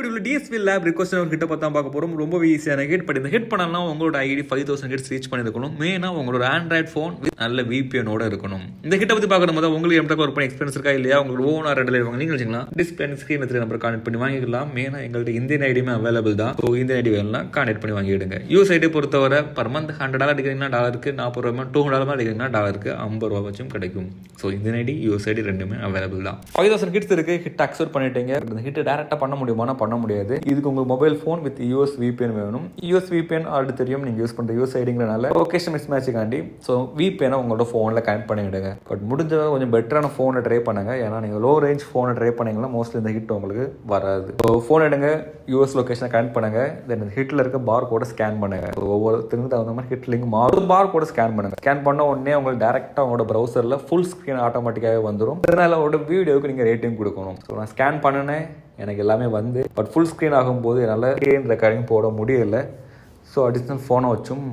DSVLab request கிட்ட பார்த்தா பார்க்க போகிறோம். ரொம்ப ஈஸியான ஹிட். பட் இந்த ஹிட் பண்ணலாம் உங்களோட ஐடி 5000 ஹிட்ஸ் ரீச் பண்ணியிருக்கணும். மெயினாக உங்களோட ஆண்ட்ராய்ட் ஃபோன் நல்ல VPN-ஓட இருக்கணும். இந்த கிட்ட பற்றி பார்க்கணும் போது உங்களுக்கு எம்டெக் ஒர்க் பண்ணி எக்ஸ்பீரியன்ஸ் இருக்கா இல்லையா, உங்களுக்கு ஓனாக ரெண்டு வாங்க நீங்கள் வச்சுக்கலாம். டிஸ்பிளே ஸ்க்ரீன் எடுத்து நம்பர் கான்டெக்ட் பண்ணி வாங்கிக்கலாம். மெயினாக எங்கள்கிட்ட இந்தியன் ஐடியுமே அவைலபிள் தான். ஸோ இந்தியன் ஐடி வேணும்னா கான்டெக்ட் பண்ணி வாங்கிடுங்க. யூஎஸ் ஐடி பொறுத்தவரை பர் மந்த் $100 அடிக்கிறீங்கன்னா டாலருக்கு 40 ரூபா, $200 அடிக்கிறீங்கன்னா டாலருக்கு 50 ரூபா வச்சும் கிடைக்கும். So Indian ID US ID ரெண்டுமே அவைலபிள் தான். 5000 ஹிட்ஸ் இருக்கு. ஹிட் அக்செப்ட் பண்ணிட்டீங்க. இந்த ஹிட் டேரக்டாக பண்ண முடியுமானா பண்ண முடியாது. இதுக்கு உங்கள் mobile phone with US VPN வேணும். யூஎஸ் VPN ஆல்ரெடி தெரியும், நீங்கள் யூஸ் பண்ணுற யூஎஸ் ஐடிங்கிறனால லொகேஷன் மிஸ் மேட்சுக்காண்டி ஸோ VPN உங்களோட ஃபோனில் கனெக்ட் பண்ணிவிடுங்க. பட் முடிஞ்ச கொஞ்சம் பெட்டரான ஃபோனை ட்ரை பண்ணுங்க. ஏன்னா நீங்கள் லோ ரேஞ்ச் ஃபோனை ட்ரை பண்ணிங்கன்னா மோஸ்ட்லி இந்த ஹிட் உங்களுக்கு வராது. ஸோ ஃபோன் எடுங்க, யூஎஸ் லொகேஷனை கனெக்ட் பண்ணுங்க. தென் ஹிட்டில் இருக்க பார் கோடை ஸ்கேன் பண்ணுங்க. ஒவ்வொருத்தருக்கு தகுந்த மாதிரி ஹிட் லிங்க் மாறும். பார் கோடை ஸ்கேன் பண்ணுங்க. ஸ்கேன் பண்ண உடனே உங்களுக்கு டேரெக்டாக உங்களோட ப்ரௌசரில் ஃபுல் ஸ்க்ரீன் ஆட்டோமேட்டிக்காகவே வந்துடும். இதனால் உங்களோட வீடியோவுக்கு நீங்கள் ரேட்டிங் கொடுக்கணும். ஸோ நான் ஸ்கேன் பண்ணினேன், எனக்கு எல்லாமே வந்து பட் ஃபுல் ஸ்க்ரீன் ஆகும்போது என்னால் ஸ்க்ரீன் ரெக்கார்டிங் போட முடியலை. ஸோ அடிஷ்னல் ஃபோனை வச்சும்